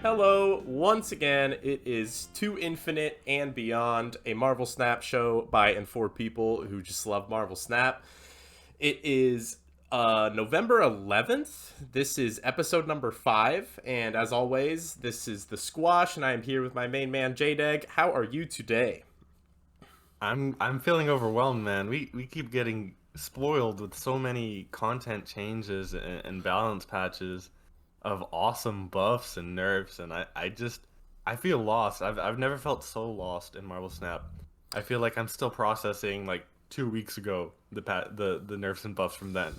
Hello, once again, it is To Infinite and Beyond, a Marvel Snap show by and for people who just love Marvel Snap. It is November 11th. This is episode number 5, and as always, this is The Squash, and I am here with my main man, Jdeg. How are you today? I'm feeling overwhelmed, man. We keep getting spoiled with so many content changes and balance patches of awesome buffs and nerfs, and I feel lost. I've never felt so lost in Marvel Snap. I feel like I'm still processing like 2 weeks ago the nerfs and buffs from then,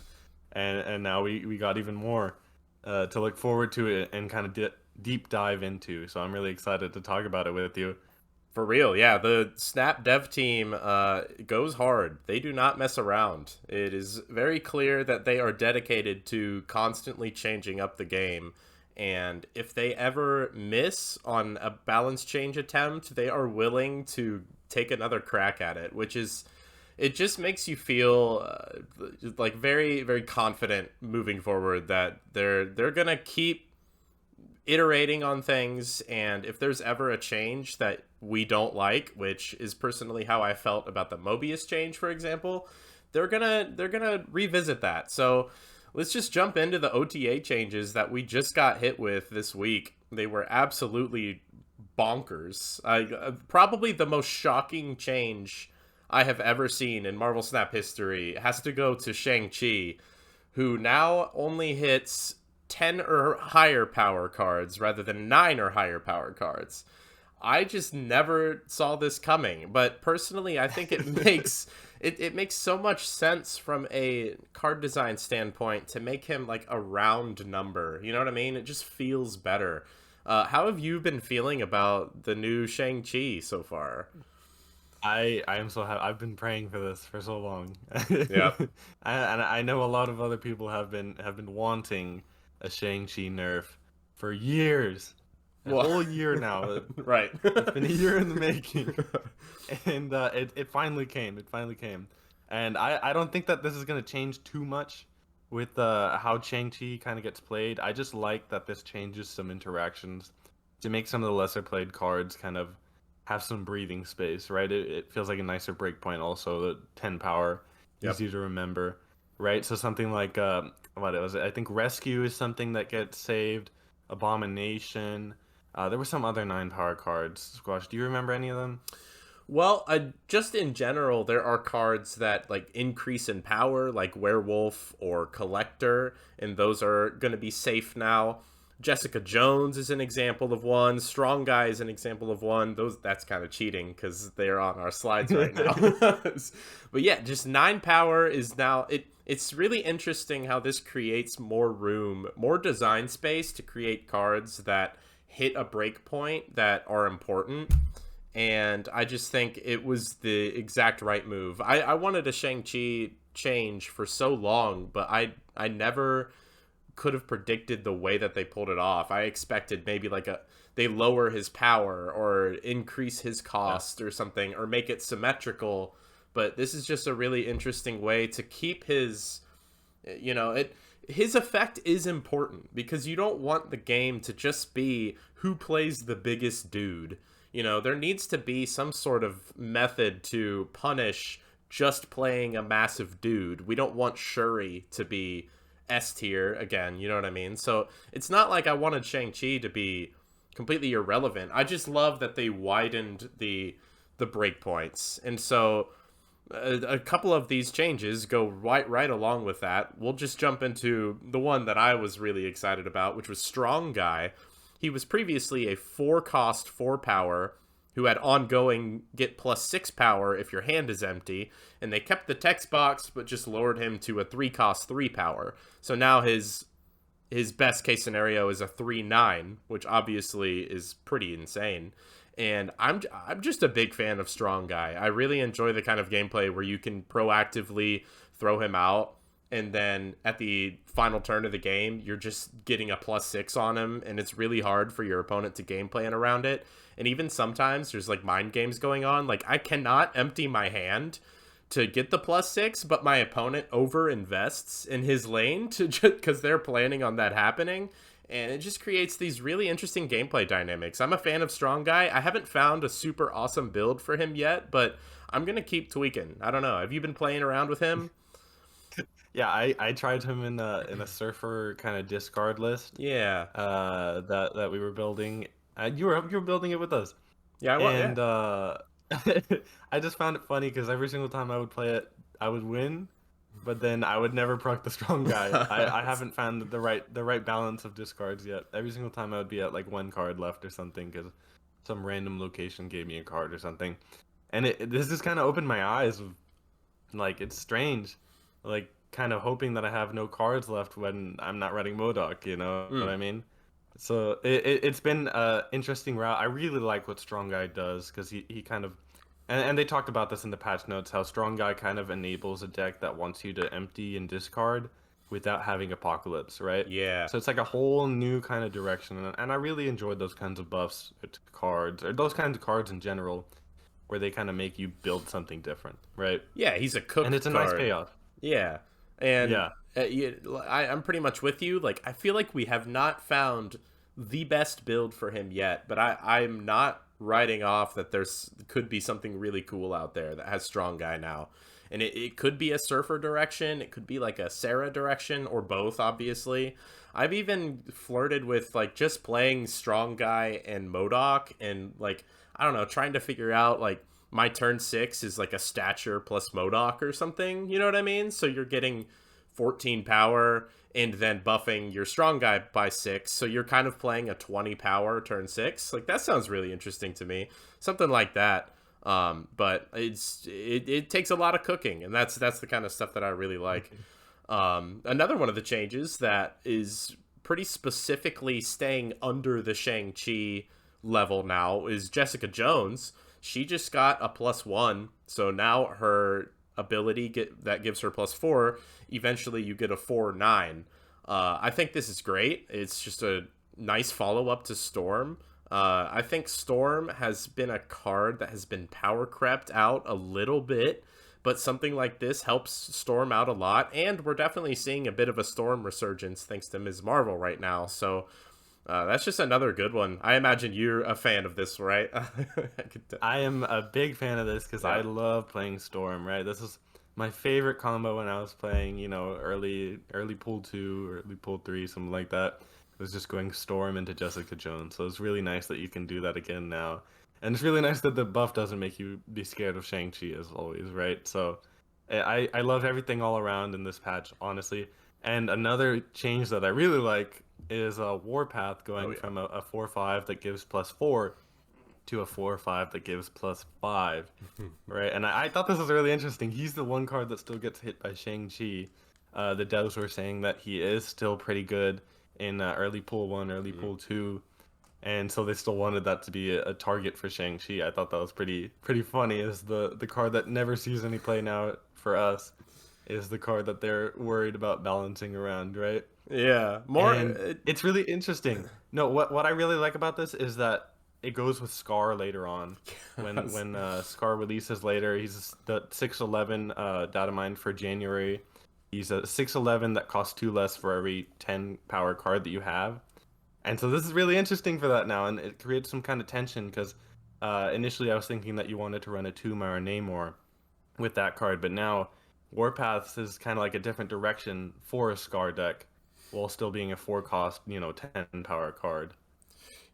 and now we got even more to look forward to it and kind of deep dive into. So I'm really excited to talk about it with you. For real, yeah. The Snap dev team goes hard. They do not mess around. It is very clear that they are dedicated to constantly changing up the game. And if they ever miss on a balance change attempt, they are willing to take another crack at it, which is, it just makes you feel like very, very confident moving forward that they're gonna keep iterating on things, and if there's ever a change that we don't like, which is personally how I felt about the Mobius change, for example, they're gonna revisit that. So let's just jump into the OTA changes that we just got hit with this week. They were absolutely bonkers. Probably the most shocking change I have ever seen in Marvel Snap history has to go to Shang-Chi, who now only hits 10 or higher power cards rather than 9 or higher power cards. I just never saw this coming, but personally I think it makes it makes so much sense from a card design standpoint to make him like a round number. You know what I mean? It just feels better. How have you been feeling about the new Shang-Chi so far? I am so happy. I've been praying for this for so long, and Yep. I know a lot of other people have been wanting a Shang-Chi nerf for years, a Well, whole year now. right. It's been a year in the making, and it finally came. It finally came, and I don't think that this is gonna change too much with how Shang-Chi kind of gets played. I just like that this changes some interactions to make some of the lesser played cards kind of have some breathing space, right? It feels like a nicer breakpoint. Also, the 10 power, Yep. easy to remember, right? So something like what was it? I think Rescue is something that gets saved. Abomination. There were some other 9 power cards. Squash. Do you remember any of them? Well, just in general, there are cards that like increase in power, like Werewolf or Collector, and those are going to be safe now. Jessica Jones is an example of one. Strong Guy is an example of one. Those that's kind of cheating because they're on our slides right now. But yeah, just 9 power is now it. It's really interesting how this creates more room, more design space to create cards that hit a break point that are important, and I just think it was the exact right move. I wanted a Shang-Chi change for so long, but I never could have predicted the way that they pulled it off. I expected maybe like a they lower his power or increase his Yeah. cost or something or make it symmetrical, but this is just a really interesting way to keep his, it his effect is important because you don't want the game to just be who plays the biggest dude. There needs to be some sort of method to punish just playing a massive dude. We don't want Shuri to be S tier again, you know what I mean? So it's not like I wanted Shang-Chi to be completely irrelevant. I just love that they widened the breakpoints. And so a couple of these changes go right along with that. We'll just jump into the one that I was really excited about, which was Strong Guy. He was previously a 4 cost 4 power who had ongoing get +6 power if your hand is empty, and they kept the text box but just lowered him to a 3 cost 3 power. So now his best case scenario is a 3/9, which obviously is pretty insane. And I'm just a big fan of Strong Guy. I really enjoy the kind of gameplay where you can proactively throw him out, and then at the final turn of the game, you're just getting a +6 on him, and it's really hard for your opponent to game plan around it. And even sometimes there's like mind games going on. Like I cannot empty my hand to get the +6, but my opponent over invests in his lane to just because they're planning on that happening. and it just creates these really interesting gameplay dynamics. I'm a fan of Strong Guy. I haven't found a super awesome build for him yet, but I'm gonna keep tweaking. I don't know. Have you been playing around with him? Yeah, I tried him in a surfer kind of discard list Yeah. that we were building. You were building it with us, Yeah, yeah. and I just found it funny because every single time I would play it, I would win, but then I would never proc the strong guy. I haven't found the right balance of discards yet. Every single time I would be at like one card left or something because some random location gave me a card or something, and this just kind of opened my eyes. Like it's strange, like kind of hoping that I have no cards left when I'm not running Modok. You know what Mm. I mean? So it's been an interesting route. I really like what Strong Guy does because he kind of and they talked about this in the patch notes how Strong Guy kind of enables a deck that wants you to empty and discard without having Apocalypse, right? Yeah. So it's like a whole new kind of direction, and I really enjoyed those kinds of buffs to cards or those kinds of cards in general, where they kind of make you build something different, right? Yeah, he's a And cook it's a nice card. payoff. Yeah. And Yeah. I'm pretty much with you. Like, I feel like we have not found the best build for him yet, but I'm not writing off that there's could be something really cool out there that has Strong Guy now. And it could be a Surfer direction, it could be like a Sarah direction, or both, obviously. I've even flirted with, like, just playing Strong Guy and Modok and, like, I don't know, trying to figure out, like, my turn 6 is like a stature plus Modok or something. You know what I mean? So you're getting 14 power and then buffing your strong guy by 6. So you're kind of playing a 20 power turn 6. Like, that sounds really interesting to me. Something like that. But it takes a lot of cooking, and that's the kind of stuff that I really like. Another one of the changes that is pretty specifically staying under the Shang-Chi level now is Jessica Jones. She just got a +1, so now her ability that gives her +4. Eventually, you get a 4/9. I think this is great. It's just a nice follow up to Storm. I think Storm has been a card that has been power crept out a little bit, but something like this helps Storm out a lot, and we're definitely seeing a bit of a Storm resurgence thanks to Ms. Marvel right now. So that's just another good one. I imagine you're a fan of this, right? I am a big fan of this because I Yeah. love playing Storm, right? This is my favorite combo when I was playing, early pool 2 or early pool 3, something like that. It was just going Storm into Jessica Jones. So it's really nice that you can do that again now. And it's really nice that the buff doesn't make you be scared of Shang-Chi as always, right? So I love everything all around in this patch, honestly. And another change that I really like is a Warpath Oh going yeah. from a 4/5 that gives +4 to a 4/5 that gives +5, right? And I thought this was really interesting. He's the one card that still gets hit by Shang-Chi. The devs were saying that he is still pretty good in early pool 1, early Mhm. pool 2, and so they still wanted that to be a target for Shang-Chi. I thought that was pretty funny. Is the card that never sees any play now for us is the card that they're worried about balancing around, right? Yeah. More. And it's really interesting. No, what I really like about this is that it goes with Scar later on. When Scar releases later, he's the 6/11 data mine for January. He's a 6/11 that costs 2 less for every 10 power card that you have. And so this is really interesting for that now, and it creates some kind of tension because initially I was thinking that you wanted to run a Tuma or Namor with that card, but now Warpaths is kind of like a different direction for a Scar deck while still being a 4 cost, 10 power card.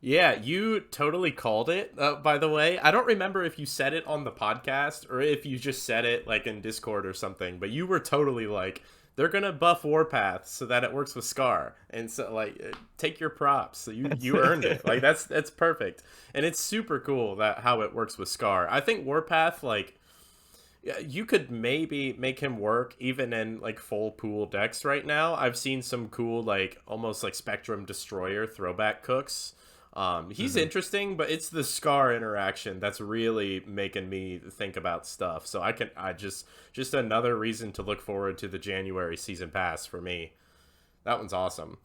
Yeah, you totally called it, by the way. I don't remember if you said it on the podcast or if you just said it like in Discord or something, but you were totally like, they're gonna buff Warpath so that it works with Scar. And so, like, take your props. So you earned it. Like, that's perfect. And it's super cool that how it works with Scar. I think Warpath, like, yeah, you could maybe make him work even in like full pool decks right now. I've seen some cool, like, almost like Spectrum Destroyer throwback cooks. He's hmm interesting, but it's the Scar interaction that's really making me think about stuff. So I just another reason to look forward to the January season pass for me. That one's awesome.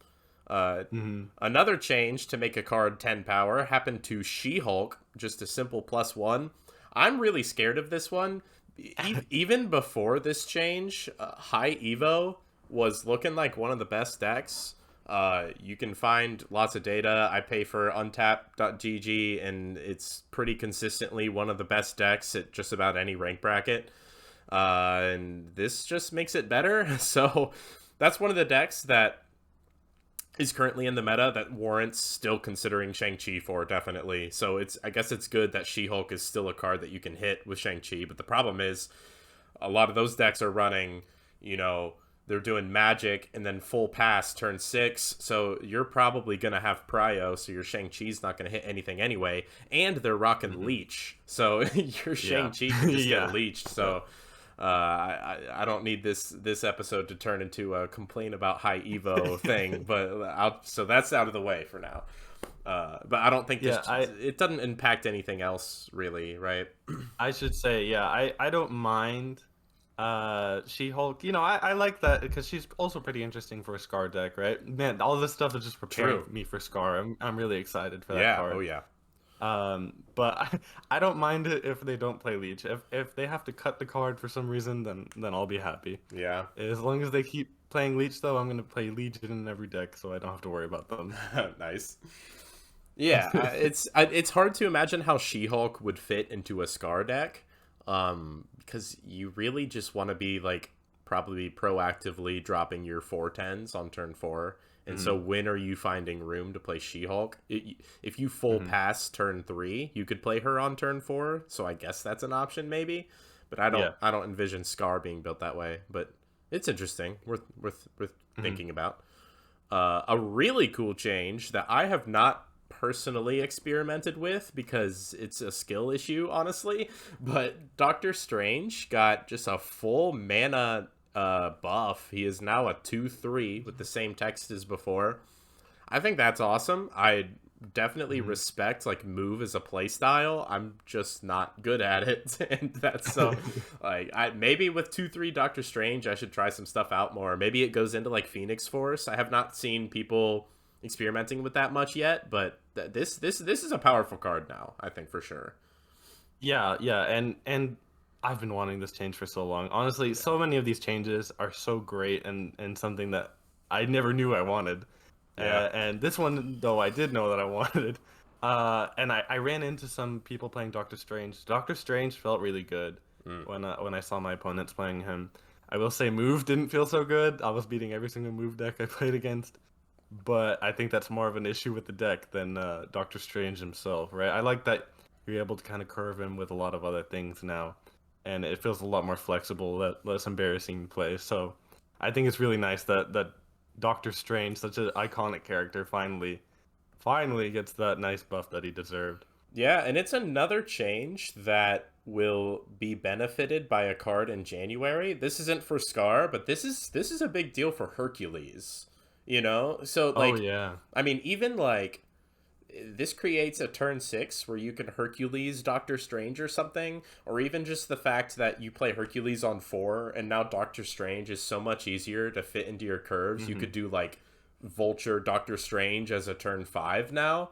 hmm Another change to make a card 10 power happened to She-Hulk, just a simple +1. I'm really scared of this one. Even before this change, High Evo was looking like one of the best decks, You can find lots of data. I pay for untap.gg, and it's pretty consistently one of the best decks at just about any rank bracket. And this just makes it better. So that's one of the decks that is currently in the meta that warrants still considering Shang-Chi for, definitely. So I guess it's good that She-Hulk is still a card that you can hit with Shang-Chi, but the problem is a lot of those decks are running, they're doing magic and then full pass turn 6, so you're probably going to have prio, so your Shang-Chi's not going to hit anything anyway, and they're rocking leech, so your Shang-Chi can just get leeched, so I don't need this episode to turn into a complain about high Evo thing, but so that's out of the way for now. But I don't think it doesn't impact anything else really, right? I should say, I don't mind She-Hulk. I like that because she's also pretty interesting for a Scar deck, right? Man, all this stuff is just preparing me for Scar. I'm really excited for that card. Oh yeah. But I don't mind it if they don't play Leech. If they have to cut the card for some reason, then I'll be happy. Yeah. As long as they keep playing Leech, though, I'm gonna play Legion in every deck, so I don't have to worry about them. Nice. Yeah, it's hard to imagine how She-Hulk would fit into a Scar deck, because you really just want to be like probably proactively dropping your 4/10s on turn 4. And so when are you finding room to play She-Hulk? If you full pass turn 3, you could play her on turn 4. So I guess that's an option maybe. But I don't envision Scar being built that way. But it's interesting. Worth thinking about. A really cool change that I have not personally experimented with because it's a skill issue, honestly. But Doctor Strange got just a full mana buff. He is now a 2/3 with the same text as before. I think that's awesome. I definitely respect like move as a play style. I'm just not good at it, and that's so maybe with 2/3 Doctor Strange I should try some stuff out more. Maybe it goes into like Phoenix Force. I have not seen people experimenting with that much yet, but this is a powerful card now, I think, for sure. Yeah, and I've been wanting this change for so long. Honestly, so many of these changes are so great and something that I never knew I wanted. And this one, though, I did know that I wanted. And I ran into some people playing Doctor Strange. Doctor Strange felt really good when I saw my opponents playing him. I will say move didn't feel so good. I was beating every single move deck I played against. But I think that's more of an issue with the deck than Doctor Strange himself, right? I like that you're able to kind of curve him with a lot of other things now. And it feels a lot more flexible, less embarrassing to play. So I think it's really nice that Doctor Strange, such an iconic character, finally gets that nice buff that he deserved. Yeah, and it's another change that will be benefited by a card in January. This isn't for Scar, but this is a big deal for Hercules. So like, I mean, even like this creates a turn 6 where you can Hercules Doctor Strange or something, or even just the fact that you play Hercules on 4 and now Doctor Strange is so much easier to fit into your curves. You could do like Vulture Doctor Strange as a turn 5 now.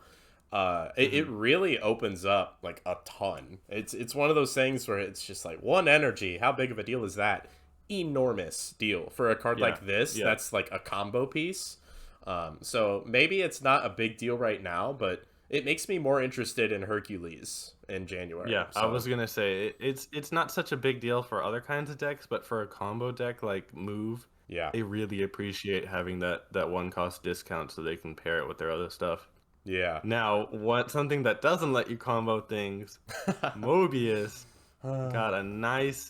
It really opens up like a ton. It's one of those things where it's just like 1 energy. How big of a deal is that? Enormous deal for a card like this. That's like a combo piece. So maybe it's not a big deal right now, but it makes me more interested in Hercules in January. Yeah, so. I was gonna say it's not such a big deal for other kinds of decks, but for a combo deck like Move, they really appreciate having that 1 cost discount so they can pair it with their other stuff. Yeah. Now, something that doesn't let you combo things, Mobius got a nice.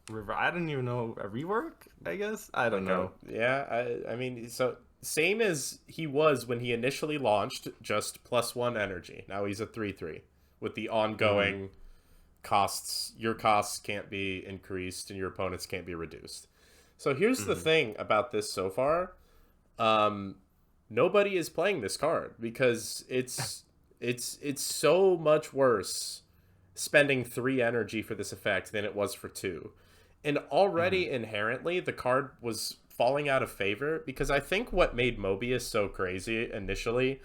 I don't even know, a rework, I guess? I don't know. Yeah, I mean, so same as he was when he initially launched, just +1 energy. Now he's a 3/3 with the ongoing costs. Your costs can't be increased and your opponents can't be reduced. So here's the thing about this so far. Nobody is playing this card because it's so much worse spending 3 energy for this effect than it was for 2. And already inherently, the card was falling out of favor because I think what made Mobius so crazy initially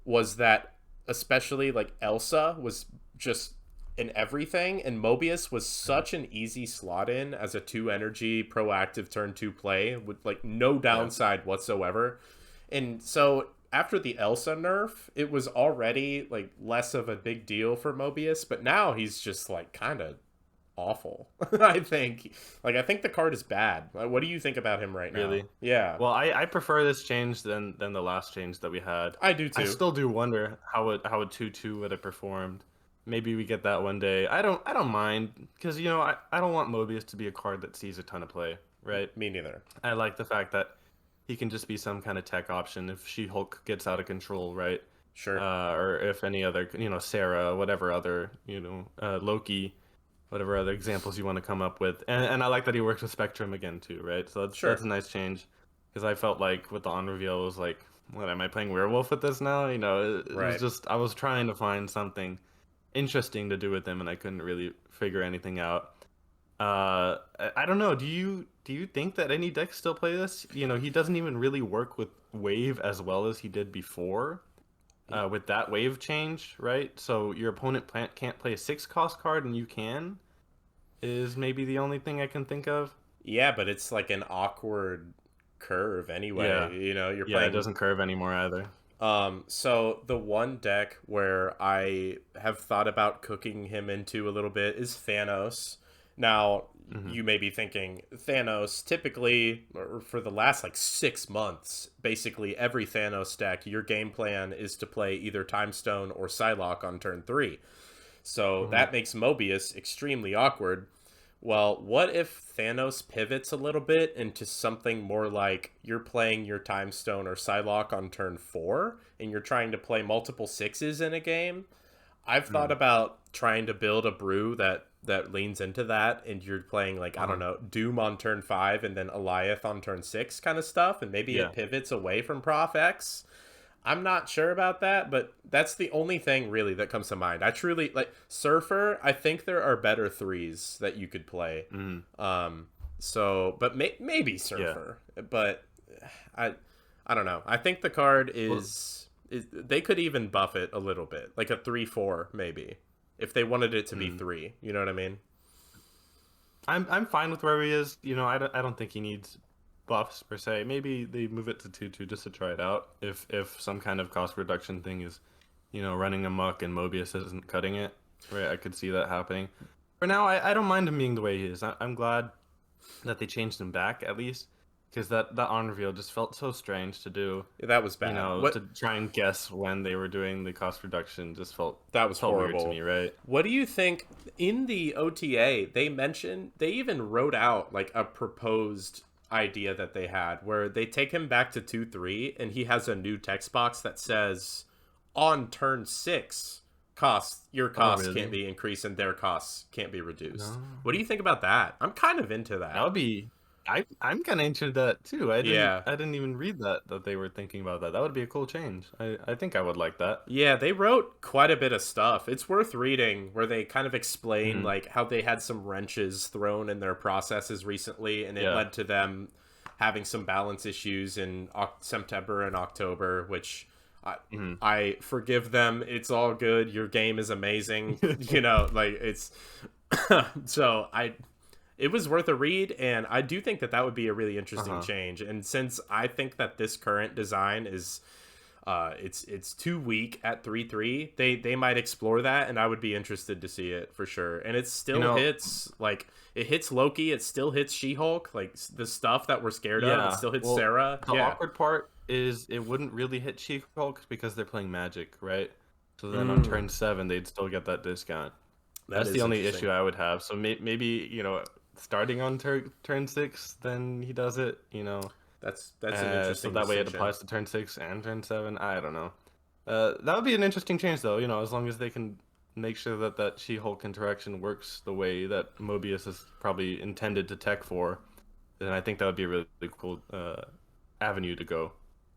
was that especially like Elsa was just and everything, and Mobius was such an easy slot in as a 2 energy proactive turn 2 play with like no Yeah. downside whatsoever. And so after the Elsa nerf, it was already like less of a big deal for Mobius, but now he's just like kind of awful. I think. Like, I think the card is bad. What do you think about him right now? Really? Yeah, Well, I prefer this change than the last change that we had. I do I too. still do wonder how a 2/2 would have performed. Maybe we get that one day. I don't mind because I don't want Mobius to be a card that sees a ton of play, right? Me neither. I like the fact that he can just be some kind of tech option if She-Hulk gets out of control, right? Sure. Or if any other, Sarah, whatever other, Loki, whatever other examples you want to come up with. And I like that he works with Spectrum again too, right? So that's Sure. that's a nice change because I felt like with the on reveal, it was like, what am I playing werewolf with this now? It Right. was just I was trying to find something interesting to do with him, and I couldn't really figure anything out. I don't know. Do you think that any decks still play this? He doesn't even really work with wave as well as he did before. With that wave change, right? So your opponent can't play a 6 cost card and you can, is maybe the only thing I can think of. Yeah, but it's like an awkward curve anyway. Yeah. You're Yeah, it playing. doesn't curve anymore either. So the one deck where I have thought about cooking him into a little bit is Thanos. Now, you may be thinking, Thanos, typically, or for the last like 6 months, basically every Thanos deck, your game plan is to play either Time Stone or Psylocke on turn 3. So that makes Mobius extremely awkward. Well, what if Thanos pivots a little bit into something more like you're playing your Time Stone or Psylocke on turn 4, and you're trying to play multiple 6s in a game? I've thought about trying to build a brew that leans into that, and you're playing like, I don't know, Doom on turn 5 and then Eliath on turn 6 kind of stuff, and maybe Yeah. it pivots away from Prof X. I'm not sure about that, but that's the only thing really that comes to mind. I truly like Surfer. I think there are better 3s that you could play. So, but maybe Surfer, but I don't know. I think the card is they could even buff it a little bit, like a 3/4 maybe, if they wanted it to be 3. You know what I mean? I'm fine with where he is. I don't think he needs buffs per se. Maybe they move it to 2/2 just to try it out. If some kind of cost reduction thing is, running amok and Mobius isn't cutting it, right? I could see that happening. For now, I don't mind him being the way he is. I'm glad that they changed him back at least, because that on reveal just felt so strange to do. That was bad. To try and guess when they were doing the cost reduction just felt Felt weird horrible to me, right? What do you think? In the OTA, they even wrote out like a proposed idea that they had where they take him back to 2/3 and he has a new text box that says on turn 6 your costs really? can't be increased and their costs can't be reduced. No. What do you think about that? I'm kind of into that. That would be. I'm kind of interested in that too. I Yeah. didn't even read that they were thinking about that. That would be a cool change. I think I would like that. Yeah, they wrote quite a bit of stuff. It's worth reading where they kind of explain like how they had some wrenches thrown in their processes recently, and it Yeah. led to them having some balance issues in September and October, which I forgive them. It's all good. Your game is amazing. Like it's so it was worth a read, and I do think that would be a really interesting change. And since I think that this current design is it's too weak at 3/3, they might explore that, and I would be interested to see it for sure. And it still hits like it hits Loki, it still hits She-Hulk, like the stuff that we're scared of. It still hits Sarah. The awkward part is it wouldn't really hit She-Hulk because they're playing Magic, right? So then on turn 7 they'd still get that discount. That's the only issue I would have. So maybe starting on turn 6, then he does it. That's an interesting. So that way it distinction. applies to turn 6 and turn 7. I don't know. That would be an interesting change, though. As long as they can make sure that She-Hulk interaction works the way that Mobius is probably intended to tech for, then I think that would be a really cool avenue to go.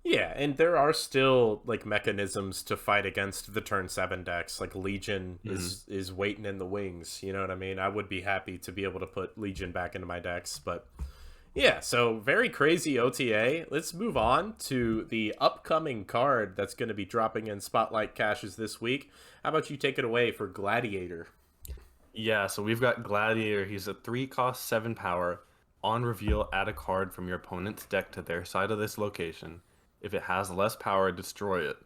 Yeah, and there are still like mechanisms to fight against the turn 7 decks. Like Legion is waiting in the wings. You know what I mean? I would be happy to be able to put Legion back into my decks, but yeah, so very crazy OTA. Let's move on to the upcoming card that's going to be dropping in Spotlight caches this week. How about you take it away for Gladiator? Yeah, so we've got Gladiator. He's a 3 cost 7 power. On reveal, add a card from your opponent's deck to their side of this location. If it has less power, destroy it.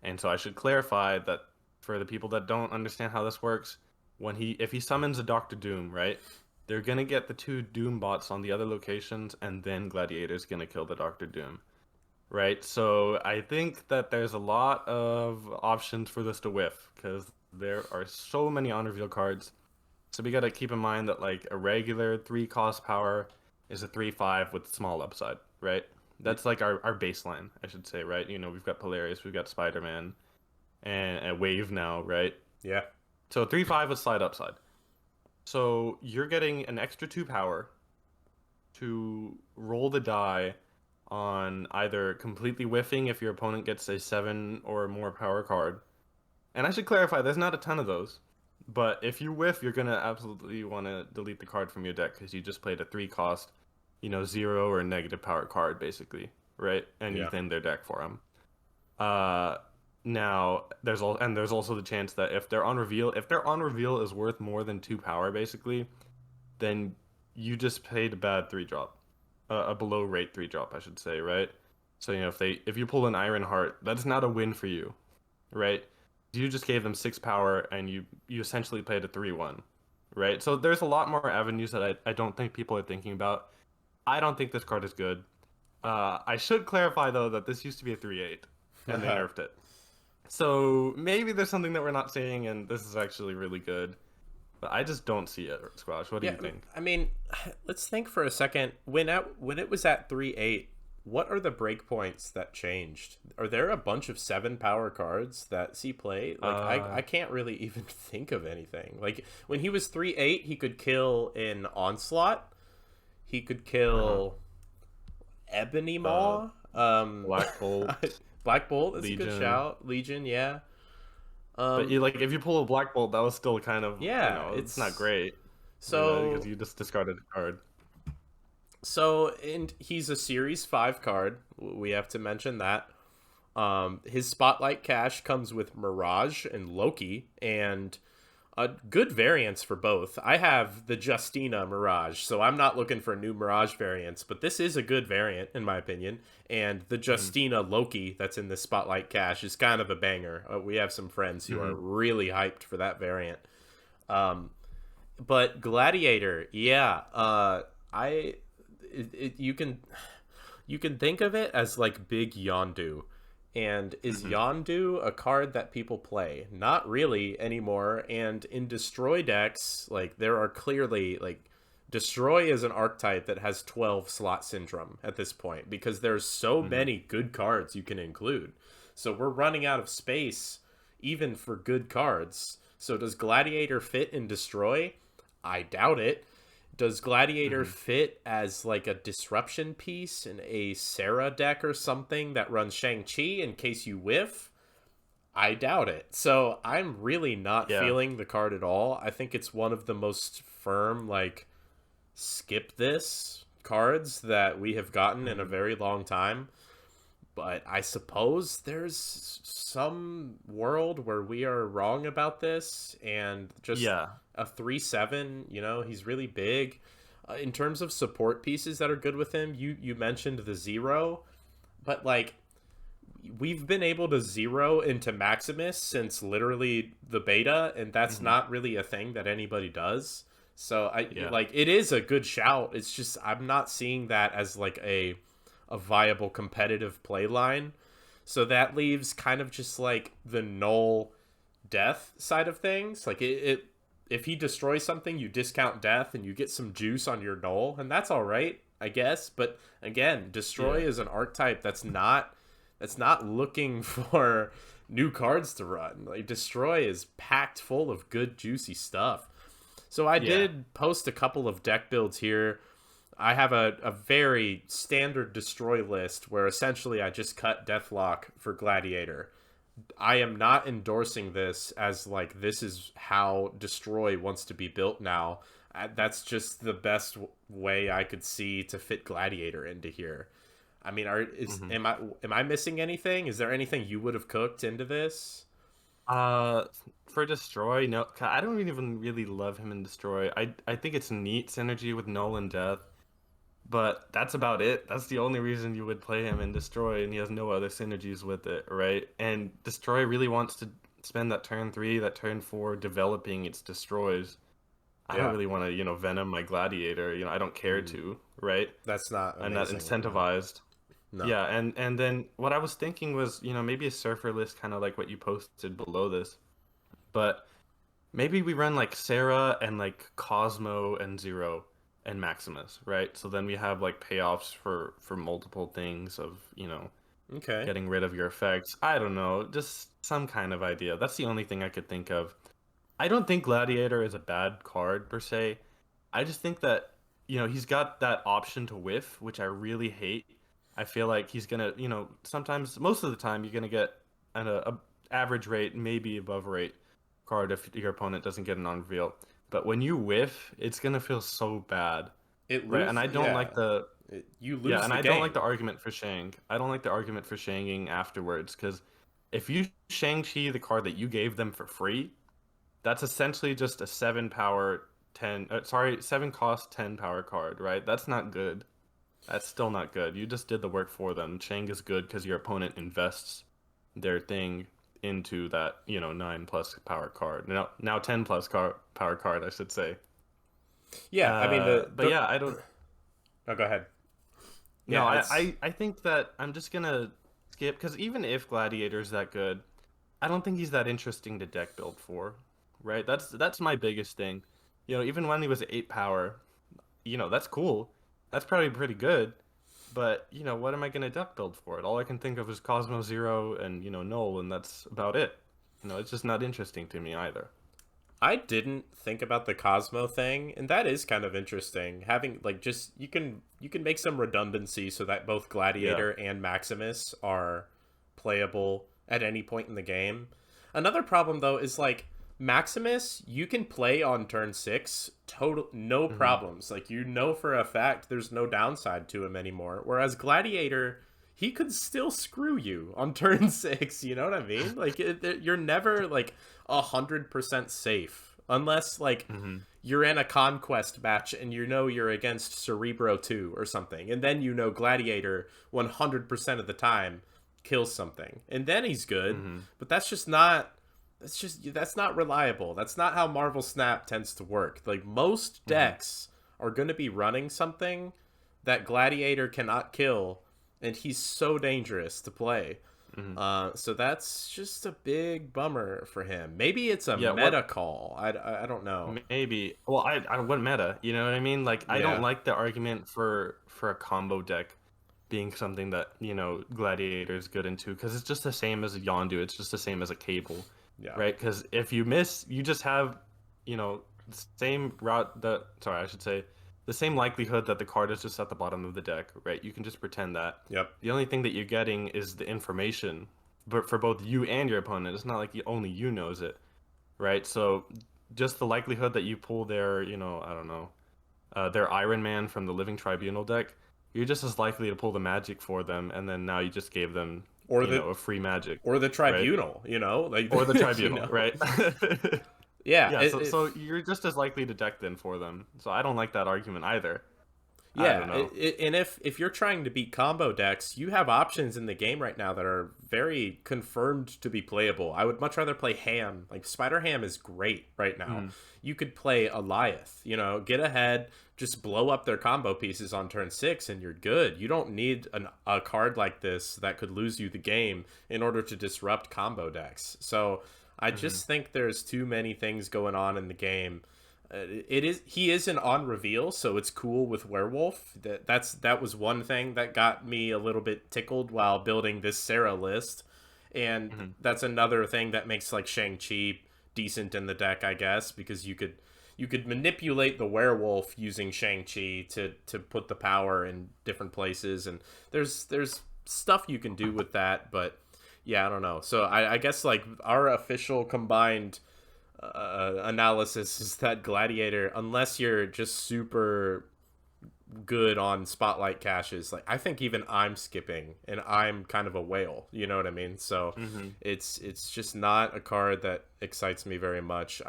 And so I should clarify that for the people that don't understand how this works, if he summons a Doctor Doom, right? They're gonna get the 2 Doom bots on the other locations, and then Gladiator's gonna kill the Doctor Doom. Right? So I think that there's a lot of options for this to whiff, because there are so many on reveal cards. So we gotta keep in mind that like a regular 3 cost power is a 3/5 with small upside, right? That's like our baseline, I should say, right? You know, we've got Polaris, we've got Spider-Man, and a Wave now, right? Yeah. So 3/5 with slight upside. So you're getting an extra 2 power to roll the die on either completely whiffing if your opponent gets a 7 or more power card. And I should clarify, there's not a ton of those. But if you whiff, you're going to absolutely want to delete the card from your deck because you just played a 3 cost, 0 or negative power card, basically, right? And you Yeah. thin their deck for them. Now, there's also the chance that if their on reveal is worth more than 2 power, basically, then you just paid a bad 3 drop. A below rate 3 drop, I should say, right? So, if you pull an Iron Heart, that's not a win for you, right? You just gave them 6 power and you essentially played a 3/1, right? So there's a lot more avenues that I don't think people are thinking about. I don't think this card is good. I should clarify though that this used to be a 3/8 and they nerfed it. So maybe there's something that we're not seeing and this is actually really good. But I just don't see it, Squash. What do you think? I mean, let's think for a second. When it was at 3/8, what are the breakpoints that changed? Are there a bunch of 7 power cards that see play? Like I can't really even think of anything. Like when he was 3/8, he could kill in Onslaught. He could kill Ebony Maw. Black Bolt. Black Bolt, that's Legion. a good shout. Legion, yeah. But if you pull a Black Bolt, that was still kind of it's not great. So because you just discarded a card. So, and he's a Series 5 card. We have to mention that. His Spotlight Cash comes with Mirage and Loki, and a good variants for both. I have the Justina Mirage, so I'm not looking for new Mirage variants, but this is a good variant, in my opinion. And the Justina Loki that's in the Spotlight Cash is kind of a banger. We have some friends who are really hyped for that variant. But Gladiator, yeah, you can think of it as like big Yondu. And is Yondu a card that people play? Not really anymore. And in Destroy decks, like there are clearly like Destroy is an archetype that has 12 slot syndrome at this point because there's so many good cards you can include. So we're running out of space even for good cards. So does Gladiator fit in Destroy? I doubt it. Does Gladiator fit as like a disruption piece in a Sarah deck or something that runs Shang-Chi in case you whiff? I doubt it. So I'm really not feeling the card at all. I think it's one of the most firm, like, skip this cards that we have gotten in a very long time. But I suppose there's some world where we are wrong about this and just a 3/7, he's really big. In terms of support pieces that are good with him, you mentioned the Zero, but like we've been able to zero into Maximus since literally the beta, and that's not really a thing that anybody does. So like it is a good shout. It's just I'm not seeing that as like a viable competitive play line. So that leaves kind of just like the null death side of things. Like if he destroys something, you discount death and you get some juice on your null, and that's all right, I guess. But again, Destroy is an archetype that's not looking for new cards to run. Like Destroy is packed full of good juicy stuff. So I did post a couple of deck builds here. I have a very standard Destroy list where essentially I just cut Deathlock for Gladiator. I am not endorsing this as like this is how Destroy wants to be built now. That's just the best way I could see to fit Gladiator into here. I mean, am I missing anything? Is there anything you would have cooked into this? Uh, for Destroy, no, I don't even really love him in Destroy. I think it's neat synergy with Null and Death, but that's about it. That's the only reason you would play him in Destroy, and he has no other synergies with it, right? And Destroy really wants to spend that turn 3, that turn 4 developing its Destroys. I don't Yeah. really want to, venom my Gladiator. I don't care Mm. to, right? That's not I'm not amazing. No. incentivized. No. Yeah, and then what I was thinking was, maybe a surfer list kind of like what you posted below this, but maybe we run like Sarah and like Cosmo and Zero and Maximus, right? So then we have like payoffs for multiple things of, Okay. getting rid of your effects. I don't know, just some kind of idea. That's the only thing I could think of. I don't think Gladiator is a bad card per se. I just think that, he's got that option to whiff, which I really hate. I feel like he's gonna, sometimes, most of the time, you're gonna get a average rate, maybe above rate card if your opponent doesn't get an on reveal. But when you whiff, it's gonna feel so bad, It right? And lose. I don't Yeah. like the You yeah, lose and the I don't like game. the argument for Shang. I don't like the argument for Shanging afterwards because if you Shang-Chi the card that you gave them for free, that's essentially just a 7 power 10 7 cost 10 power card, right? That's not good. That's still not good. You just did the work for them. Shang is good because your opponent invests their thing into that, 9 plus power card. Now 10 plus power card, I should say. Yeah. I mean But the. yeah, I don't. Oh, go ahead. No, Yeah. It's. I think that I'm just gonna skip because even if Gladiator's that good, I don't think he's that interesting to deck build for, right? That's my biggest thing. Even when he was 8 power, that's cool. That's probably pretty good. But, what am I gonna deck build for it? All I can think of is Cosmo Zero and, Null, and that's about it. It's just not interesting to me either. I didn't think about the Cosmo thing, and that is kind of interesting. Having like just you can make some redundancy so that both Yeah. Gladiator and Maximus are playable at any point in the game. Another problem though is like Maximus, you can play on turn 6 total no hmm problems. Like you know for a fact there's no downside to him anymore. Whereas Gladiator, he could still screw you on turn 6, you know what I mean? Like you're never like 100% safe unless like hmm you're in a conquest match and you know you're against Cerebro 2 or something, and then you know Gladiator 100% of the time kills something, and then he's good. hmm But that's not reliable. That's not how Marvel Snap tends to work. Like most hmm decks are going to be running something that Gladiator cannot kill, and he's so dangerous to play. hmm So that's just a big bummer for him. Maybe it's a Yeah, meta call. I don't know. maybe. Well, I what meta, you know what I mean? Like I don't Yeah, like the argument for a combo deck being something that, Gladiator is good into because it's just the same as a Yondu, it's just the same as a Cable, yeah. right? Because if you miss, you just have, the same route that sorry, I should say the same likelihood that the card is just at the bottom of the deck, right? You can just pretend that. Yep. The only thing that you're getting is the information, but for both you and your opponent, it's not like only you knows it, right? So just the likelihood that you pull their, I don't know, their Iron Man from the Living Tribunal deck, you're just as likely to pull the magic for them, and then now you just gave them, Or the a free magic, or the right? tribunal, like Or the you Tribunal, know. right? Yeah, Yeah, so you're just as likely to deck then for them. So I don't like that argument either. I yeah, don't know. and if you're trying to beat combo decks, you have options in the game right now that are very confirmed to be playable. I would much rather play Ham. Like Spider Ham is great right now. Mm, You could play Eliath, get ahead, just blow up their combo pieces on turn 6 and you're good. You don't need a card like this that could lose you the game in order to disrupt combo decks. So I mm-hmm, just think there's too many things going on in the game. He is an on reveal, so it's cool with Werewolf. That was one thing that got me a little bit tickled while building this Sarah list, and mm-hmm, that's another thing that makes like Shang-Chi decent in the deck, I guess, because you could manipulate the werewolf using Shang-Chi to put the power in different places, and there's stuff you can do with that, but yeah, I don't know. So I guess like our official combined analysis is that Gladiator, unless you're just super good on spotlight caches, like I think even I'm skipping, and I'm kind of a whale, you know what I mean? So it's just not a card that excites me very much.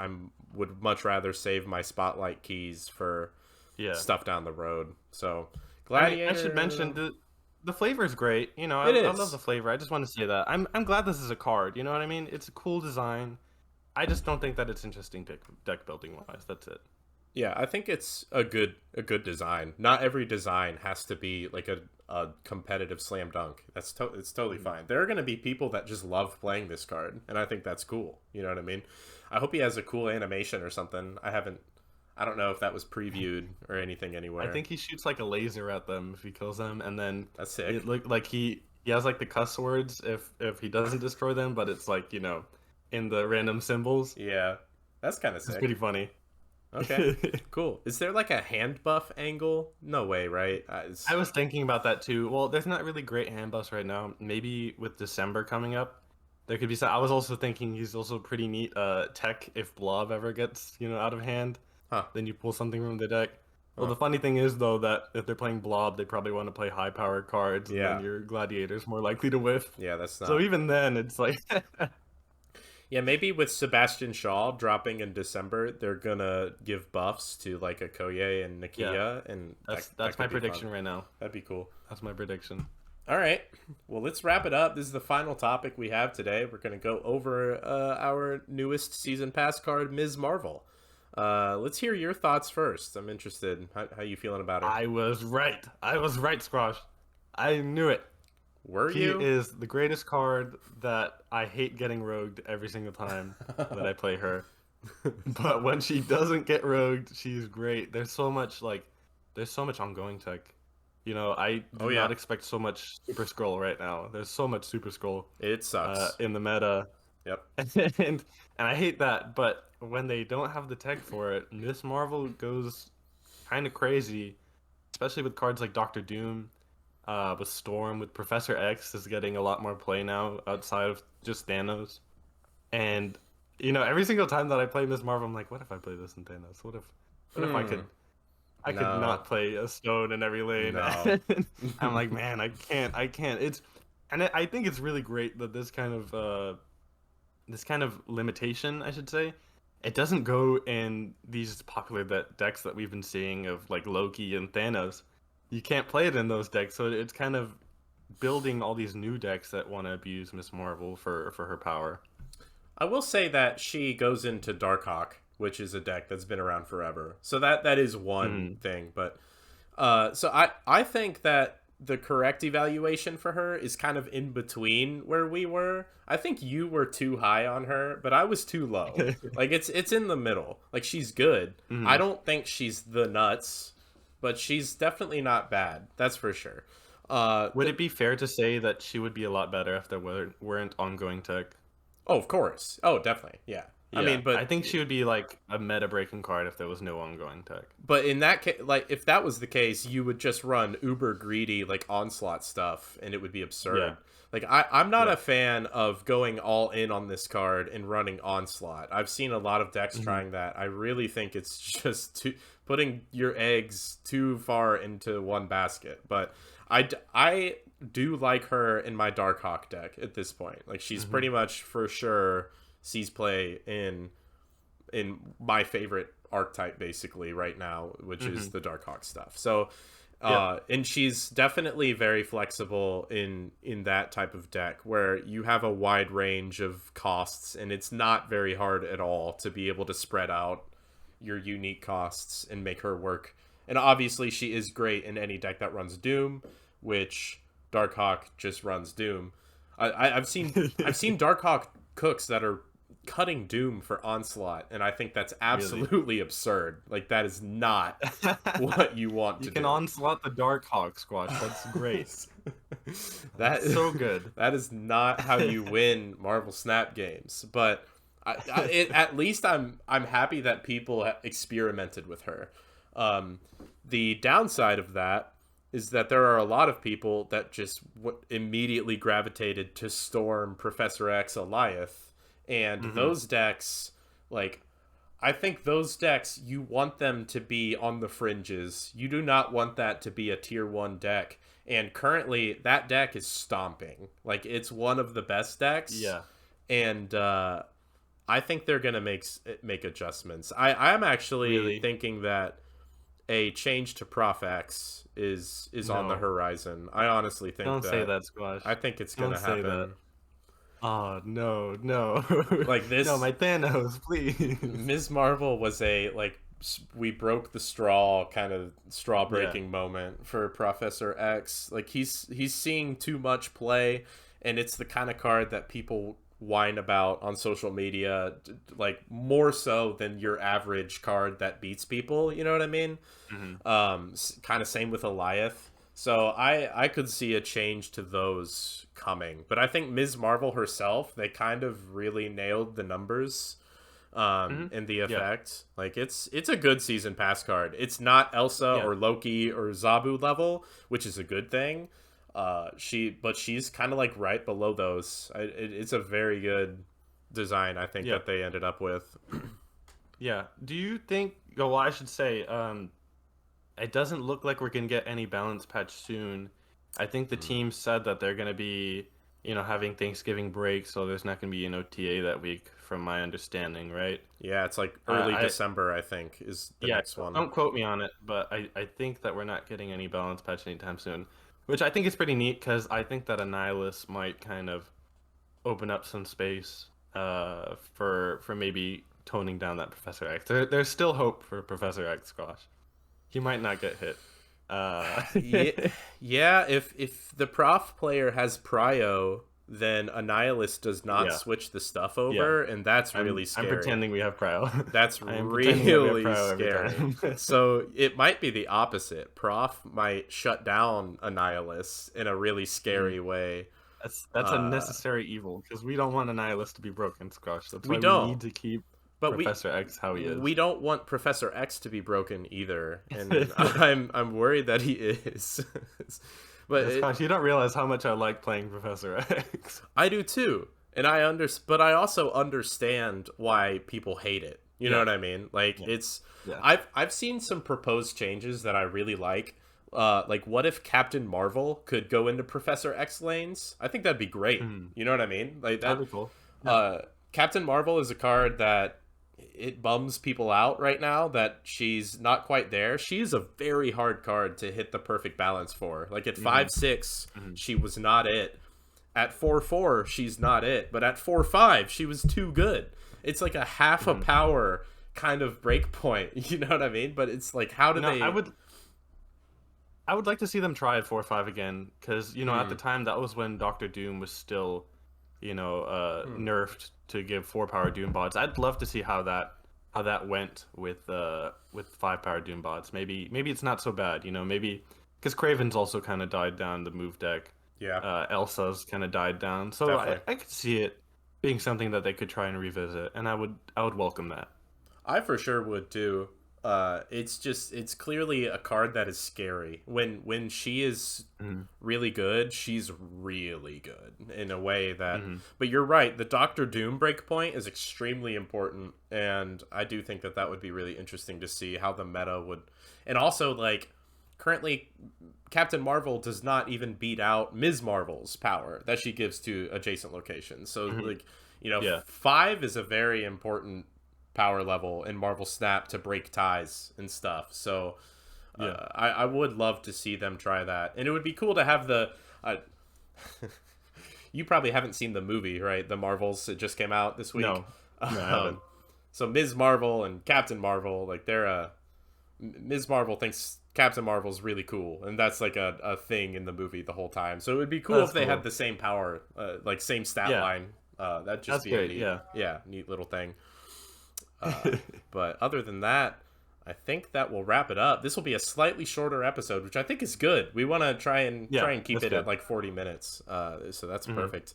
Would much rather save my spotlight keys for Yeah. stuff down the road. So I mean, Gladiator, I should mention the flavor is great. You know, it I love is. the flavor. I just want to say that I'm glad this is a card. You know what I mean? It's a cool design. I just don't think that it's interesting deck building wise. That's it. Yeah, I think it's a good design. Not every design has to be like a competitive slam dunk. It's totally fine. There are going to be people that just love playing this card, and I think that's cool. You know what I mean? I hope he has a cool animation or something. I don't know if that was previewed or anything I anywhere. think he shoots like a laser at them if he kills them, and then That's sick. it look like he has like the cuss words if he doesn't destroy them, but it's like in the random symbols. Yeah, that's kind of It's pretty sick. funny. Okay, cool. Is there like a hand buff angle? No way, right? I was thinking about that too. Well, there's not really great hand buffs right now. Maybe with December coming up, there could be some. I was also thinking he's also pretty neat. Tech if Blob ever gets out of hand, huh? then you pull something from the deck. Well, Huh. the funny thing is though that if they're playing Blob, they probably want to play high powered cards, and then Yeah, your Gladiator's more likely to whiff. yeah. That's So not. even then, it's like, Yeah, maybe with Sebastian Shaw dropping in December, they're gonna give buffs to like a Koye and yeah, Nakia, and that's that my could be prediction fun. right now. That'd be cool. That's my prediction. All right, well, let's wrap it up. This is the final topic we have today. We're gonna go over our newest season pass card, Ms. Marvel. Let's hear your thoughts first. I'm interested. How you feeling about her? I was right. I was right, Squash. I knew it. Were He you? is the greatest card that I hate getting rogued every single time that I play her. But when she doesn't get rogued, she's great. There's so much ongoing tech. I Oh do yeah, not expect so much Super Scroll right now. There's so much Super Scroll it sucks. in the meta. Yep. and I hate that, but when they don't have the tech for it, Miss Marvel goes kind of crazy, especially with cards like Doctor Doom, with Storm, with Professor X is getting a lot more play now outside of just Thanos. And every single time that I play Miss Marvel, I'm like, what if I play this in Thanos? What if I could No. not play a stone in every lane? No. I'm like, man, I can't. I think it's really great that this kind of limitation, I should say, it doesn't go in these popular decks that we've been seeing of like Loki and Thanos. You can't play it in those decks, so it's kind of building all these new decks that want to abuse Miss Marvel for her power. I will say that she goes into Darkhawk, which is a deck that's been around forever. So that is one Mm. thing. But so I think that the correct evaluation for her is kind of in between where we were. I think you were too high on her, but I was too low. Like it's in the middle. Like she's good. I Mhm. don't think she's the nuts, but she's definitely not bad. That's for sure. Uh, Would it be fair to say that she would be a lot better if there weren't ongoing tech? oh, of course. Oh, definitely. Yeah. I Yeah, mean, but I think she would be like a meta breaking card if there was no ongoing tech. in that case, like if that was the case, you would just run uber greedy like onslaught stuff, and it would be absurd. Yeah. Like I'm not Yeah. a fan of going all in on this card and running onslaught. I've seen a lot of decks Mhm. trying that. I really think it's just putting your eggs too far into one basket. But I do like her in my Darkhawk deck at this point. Like she's Mhm. pretty much for sure sees play in my favorite archetype basically right now, which is Mhm. the Darkhawk stuff. So Yeah. and she's definitely very flexible in that type of deck where you have a wide range of costs, and it's not very hard at all to be able to spread out your unique costs and make her work. And obviously she is great in any deck that runs Doom, which Darkhawk just runs Doom. I've seen Darkhawk cooks that are cutting Doom for Onslaught, and I think that's Really. absolutely absurd. Like that is not what you want You to can do. onslaught the Dark Hawk Squash. That's great. That That's so good. that is not how you win Marvel Snap games. But at least I'm happy that people experimented with her. The downside of that is that there are a lot of people that just immediately gravitated to Storm, Professor X, Eliath, and Hmm. those decks, like I think those decks, you want them to be on the fringes. You do not want that to be a tier 1 deck. And currently, that deck is stomping. Like, it's one of the best decks. Yeah. And I think they're going to make adjustments. I'm actually thinking that a change to Prof X is on the horizon. I honestly think Don't say that, Squash. I think it's going to happen. That. Oh, no. Like this. No, my Thanos, please. Ms. Marvel was a, like, we broke the straw kind of straw breaking moment for Professor X. Like, he's seeing too much play, and it's the kind of card that people whine about on social media, like, more so than your average card that beats people, you know what I mean? Kind of same with Eliath. So I could see a change to those coming, but I think Ms. Marvel herself, they kind of really nailed the numbers and the effect. Like, it's a good season pass card. It's not Elsa or Loki or Zabu level, which is a good thing. She's kind of like right below those. It's a very good design, I think, that they ended up with. Yeah. Do you think? Well, I should say, it doesn't look like we're gonna get any balance patch soon. I think the team said that they're gonna be, having Thanksgiving break, so there's not gonna be an OTA that week, from my understanding, right? Yeah, it's like early December, I think, is the next one. Don't quote me on it, but I think that we're not getting any balance patch anytime soon. Which I think is pretty neat, because I think that Annihilus might kind of open up some space for maybe toning down that Professor X. There's still hope for Professor X, Squash. He might not get hit. Yeah, if the Prof player has Prio, then Annihilus does not switch the stuff over, and that's really scary. I'm pretending we have Prio. That's really scary. So it might be the opposite. Prof might shut down Annihilus in a really scary way. That's a necessary evil, because we don't want Annihilus to be broken, Squash. That's why we need to keep Professor X how he is. We don't want Professor X to be broken either, and I'm worried that he is. But Squash, you don't realize how much I like playing Professor X. I do too, and but I also understand why people hate it. You know what I mean? Like I've seen some proposed changes that I really like. Like, what if Captain Marvel could go into Professor X lanes? I think that'd be great. You know what I mean? Like, that'd be cool. Captain Marvel is a card that it bums people out right now that she's not quite there. She is a very hard card to hit the perfect balance for. Like, at 5/6, she was not it. At 4/4, she's not it. But at 4/5, she was too good. It's like a half a power kind of break point. You know what I mean? But it's like, how do they... I would like to see them try at 4/5 again, because, at the time, that was when Dr. Doom was still, nerfed to give 4-power Doom bots. I'd love to see how that went with 5-power Doom bots. Maybe it's not so bad, maybe because Kraven's also kind of died down the move deck. Yeah. Elsa's kind of died down, so I could see it being something that they could try and revisit, and I would welcome that. I for sure would too. It's clearly a card that is scary. When she is really good, she's really good in a way that... But you're right, the Doctor Doom breakpoint is extremely important, and I do think that would be really interesting to see how the meta would... And also, like, currently, Captain Marvel does not even beat out Ms. Marvel's power that she gives to adjacent locations. So, 5 is a very important power level in Marvel Snap to break ties and stuff. So I would love to see them try that, and it would be cool to have the you probably haven't seen the movie, right? The Marvels, it just came out this week. No, I haven't. So Ms. Marvel and Captain Marvel, like, they're Ms. Marvel thinks Captain Marvel's really cool, and that's like a thing in the movie the whole time. So it would be cool if they had the same power, like same stat line. That'd just be great. a neat little thing. But other than that, I think that will wrap it up. This will be a slightly shorter episode, which I think is good. We want to try and keep it at like 40 minutes. So that's perfect.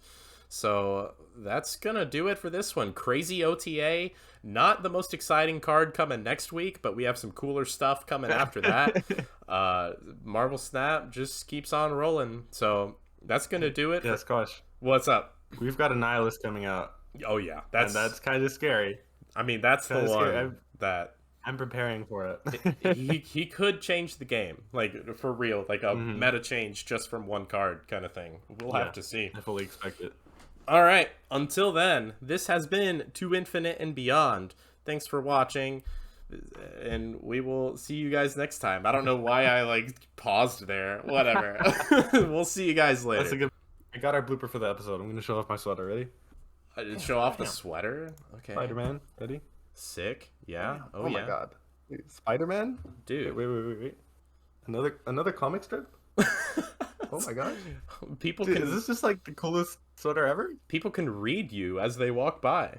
So that's gonna do it for this one. Crazy OTA. Not the most exciting card coming next week, but we have some cooler stuff coming after that. Marvel Snap just keeps on rolling. So that's gonna do it. Yes, gosh. What's up? We've got Annihilus coming out. Oh yeah, that's kind of scary. I mean, that's the Kinda scary. one that I'm preparing for it. he could change the game, like for real, like a Mhm. meta change just from one card kind of thing. We'll have Yeah, to see. I fully expect it. All right, until then, this has been To Infinite and Beyond. Thanks for watching, and we will see you guys next time. I don't know why I like paused there. Whatever. We'll see you guys later. That's a good. I got our blooper for the episode. I'm gonna show off my sweater. Ready? I did show off the sweater. Okay. Spider-Man. Ready? Sick. Yeah. Oh yeah. my god. Spider-Man? Dude. Wait. Another comic strip? Oh my gosh. People Dude, can is this just like the coolest sweater ever? people can read you as they walk by.